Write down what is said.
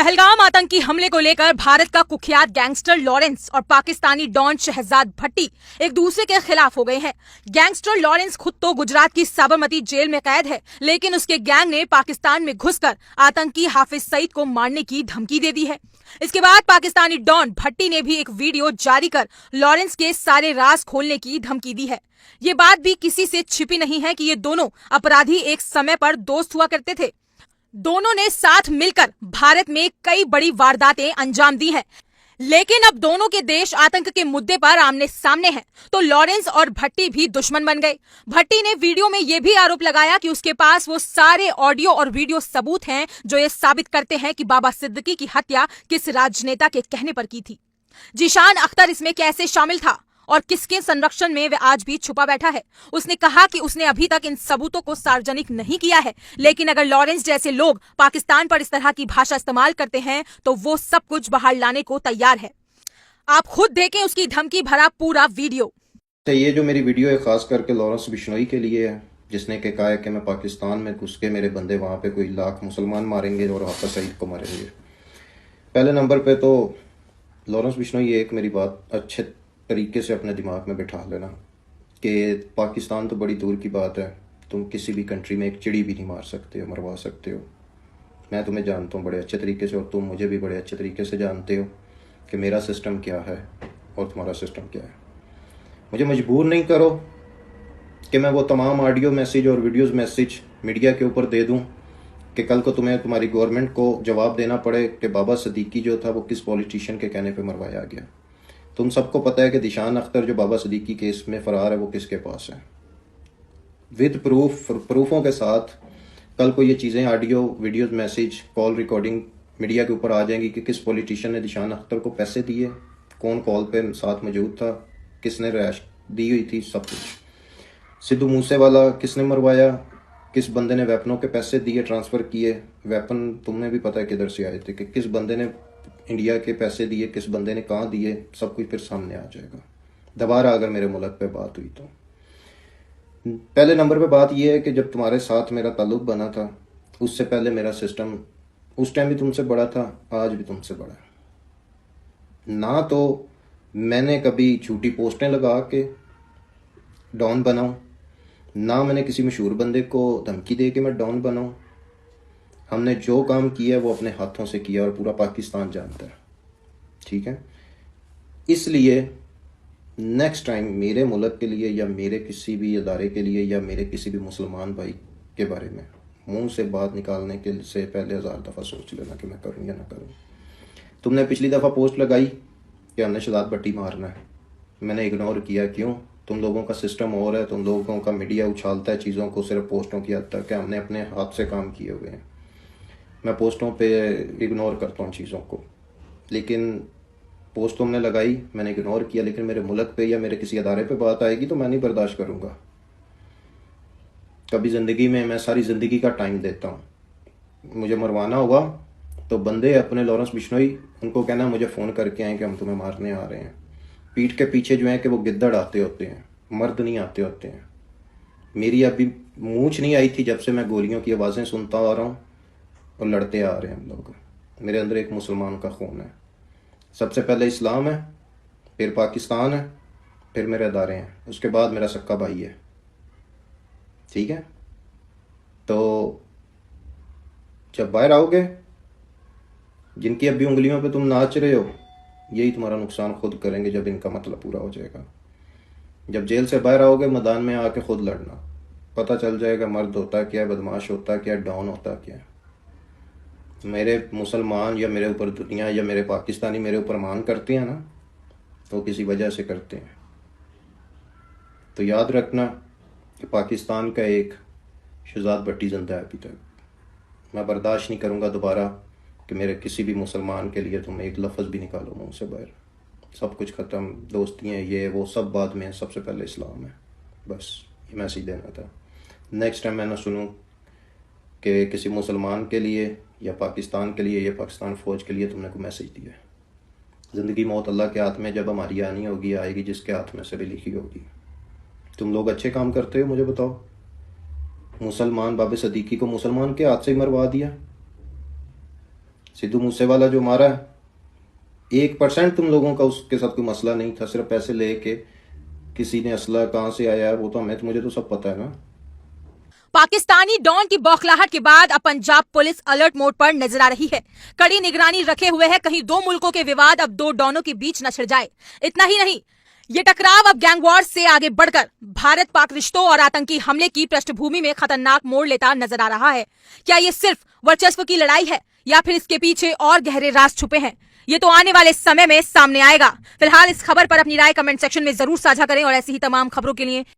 पहलगाम आतंकी हमले को लेकर भारत का कुख्यात गैंगस्टर लॉरेंस और पाकिस्तानी डॉन शहजाद भट्टी एक दूसरे के खिलाफ हो गए हैं। गैंगस्टर लॉरेंस खुद तो गुजरात की साबरमती जेल में कैद है, लेकिन उसके गैंग ने पाकिस्तान में घुसकर आतंकी हाफिज सईद को मारने की धमकी दे दी है। इसके बाद पाकिस्तानी डॉन भट्टी ने भी एक वीडियो जारी कर लॉरेंस के सारे राज खोलने की धमकी दी है। ये बात भी किसी से छिपी नहीं है कि ये दोनों अपराधी एक समय पर दोस्त हुआ करते थे। दोनों ने साथ मिलकर भारत में कई बड़ी वारदातें अंजाम दी हैं, लेकिन अब दोनों के देश आतंक के मुद्दे पर आमने सामने हैं, तो लॉरेंस और भट्टी भी दुश्मन बन गए। भट्टी ने वीडियो में यह भी आरोप लगाया कि उसके पास वो सारे ऑडियो और वीडियो सबूत हैं जो ये साबित करते हैं कि बाबा सिद्दीकी की हत्या किस राजनेता के कहने पर की थी। जीशान अख्तर इसमें कैसे शामिल था और किसके संरक्षण में वह आज भी छुपा बैठा है। उसने कहा कि उसने अभी तक इन सबूतों को सार्वजनिक नहीं किया है, लेकिन अगर लॉरेंस जैसे लोग पाकिस्तान पर इस तरह की भाषा इस्तेमाल करते हैं तो वो सब कुछ बाहर लाने को तैयार है। आप खुद देखें उसकी धमकी भरा पूरा वीडियो। तो ये जो मेरी वीडियो है खास करके लॉरेंस बिश्नोई के लिए है, जिसने के कहा है कि मैं पाकिस्तान में घुस के मेरे बंदे वहाँ पे कोई लाख मुसलमान मारेंगे और हाफिज सईद को मारेंगे। पहले नंबर पे तो लॉरेंस बिश्नोई एक मेरी बात अच्छे तरीके से अपने दिमाग में बिठा लेना कि पाकिस्तान तो बड़ी दूर की बात है, तुम किसी भी कंट्री में एक चिड़ी भी नहीं मार सकते हो, मरवा सकते हो। मैं तुम्हें जानता हूँ बड़े अच्छे तरीके से और तुम मुझे भी बड़े अच्छे तरीके से जानते हो कि मेरा सिस्टम क्या है और तुम्हारा सिस्टम क्या है। मुझे मजबूर नहीं करो कि मैं वो तमाम ऑडियो मैसेज और वीडियोज़ मैसेज मीडिया के ऊपर दे दूँ कि कल को तुम्हें तुम्हारी गवर्नमेंट को जवाब देना पड़े कि बाबा सिद्दीकी जो था वो किस पॉलिटिशियन के कहने पे मरवाया गया। तुम सबको पता है कि जीशान अख्तर जो बाबा सिद्दीकी केस में फरार है वो किसके पास है, विद प्रूफों के साथ। कल को ये चीज़ें audio videos message call recording media के ऊपर आ जाएंगी कि किस पॉलिटिशियन ने जीशान अख्तर को पैसे दिए, कौन कॉल पे साथ मौजूद था, किसने रैश दी हुई थी, सब कुछ। सिद्धू मूसेवाला किसने मरवाया, किस बंदे ने वेपनों के पैसे दिए, ट्रांसफ़र किए, वेपन तुम्हें भी पता है किधर से आए थे, कि किस बंदे ने इंडिया के पैसे दिए, किस बंदे ने कहाँ दिए, सब कुछ फिर सामने आ जाएगा दोबारा अगर मेरे मुल्क पे बात हुई तो। पहले नंबर पे बात यह है कि जब तुम्हारे साथ मेरा ताल्लुक बना था उससे पहले मेरा सिस्टम उस टाइम भी तुमसे बड़ा था, आज भी तुमसे बड़ा है। ना तो मैंने कभी झूठी पोस्टें लगा के डॉन बनाऊं, ना मैंने किसी मशहूर बंदे को धमकी दे के मैं डॉन बनाऊं। हमने जो काम किया है वो अपने हाथों से किया और पूरा पाकिस्तान जानता है, ठीक है। इसलिए नेक्स्ट टाइम मेरे मुल्क के लिए या मेरे किसी भी इदारे के लिए या मेरे किसी भी मुसलमान भाई के बारे में मुंह से बात निकालने के से पहले 1000 दफ़ा सोच लेना कि मैं करूं या ना करूं। तुमने पिछली दफ़ा पोस्ट लगाई कि हमने शहजाद भट्टी मारना है, मैंने इग्नोर किया। क्यों? तुम लोगों का सिस्टम और है, तुम लोगों का मीडिया उछालता है चीज़ों को सिर्फ पोस्टों की हद तक कि हमने अपने हाथ से काम किए हुए हैं। मैं पोस्टों पे इग्नोर करता हूँ चीज़ों को, लेकिन पोस्ट तुमने लगाई, मैंने इग्नोर किया, लेकिन मेरे मुल्क पे या मेरे किसी अदारे पे बात आएगी तो मैं नहीं बर्दाश्त करूँगा। कभी ज़िंदगी में मैं सारी ज़िंदगी का टाइम देता हूँ, मुझे मरवाना हुआ तो बंदे अपने लॉरेंस बिश्नोई उनको कहना मुझे फ़ोन करके आए कि हम तुम्हें मारने आ रहे हैं। पीठ के पीछे जो है कि वो गिद्दड़ आते होते हैं, मर्द नहीं आते होते हैं। मेरी अभी मूंछ नहीं आई थी जब से मैं गोलियों की आवाज़ें सुनता आ रहा हूँ और लड़ते आ रहे हैं हम लोग। मेरे अंदर एक मुसलमान का खून है। सबसे पहले इस्लाम है, फिर पाकिस्तान है, फिर मेरे अदारे हैं, उसके बाद मेरा सक्का भाई है, ठीक है। तो जब बाहर आओगे, जिनकी अभी उंगलियों पे तुम नाच रहे हो, यही तुम्हारा नुकसान खुद करेंगे जब इनका मतलब पूरा हो जाएगा। जब जेल से बाहर आओगे मैदान में आके खुद लड़ना, पता चल जाएगा मर्द होता क्या, बदमाश होता क्या, डॉन होता क्या। मेरे मुसलमान या मेरे ऊपर दुनिया या मेरे पाकिस्तानी मेरे ऊपर मान करते हैं ना, तो किसी वजह से करते हैं। तो याद रखना कि पाकिस्तान का एक शहजाद भट्टी जिंदा है अभी तक। मैं बर्दाश्त नहीं करूँगा दोबारा कि मेरे किसी भी मुसलमान के लिए तुम एक लफ्ज़ भी निकालो मुँह से बाहर। सब कुछ ख़त्म, दोस्तियाँ ये वो सब बाद में है, सबसे पहले इस्लाम है। बस ये मैसेज देना था। नेक्स्ट टाइम मैं ना सुनूँ कि किसी मुसलमान के लिए या पाकिस्तान के लिए या पाकिस्तान फ़ौज के लिए तुमने कोई मैसेज दिया है। ज़िंदगी मौत अल्लाह के हाथ में, जब हमारी आनी होगी आएगी, जिसके हाथ में से भी लिखी होगी। तुम लोग अच्छे काम करते हो, मुझे बताओ। मुसलमान बाबा सिद्दीकी को मुसलमान के हाथ से ही मरवा दिया, सिद्धू मूसेवाला जो मारा है, 1% तुम लोगों का उसके साथ कोई मसला नहीं था, सिर्फ पैसे लेके किसी ने असला कहाँ से आया है वो तो मुझे तो सब पता है ना। पाकिस्तानी डॉन की बौखलाहट के बाद अब पंजाब पुलिस अलर्ट मोड पर नजर आ रही है। कड़ी निगरानी रखे हुए है, कहीं दो मुल्कों के विवाद अब दो डॉनों के बीच न छिड़ जाए। इतना ही नहीं, ये टकराव अब गैंग वॉर से आगे बढ़कर भारत पाक रिश्तों और आतंकी हमले की पृष्ठभूमि में खतरनाक मोड़ लेता नजर आ रहा है। क्या ये सिर्फ वर्चस्व की लड़ाई है या फिर इसके पीछे और गहरे राज छुपे हैं? ये तो आने वाले समय में सामने आएगा। फिलहाल इस खबर पर अपनी राय कमेंट सेक्शन में जरूर साझा करें और ऐसी ही तमाम खबरों के लिए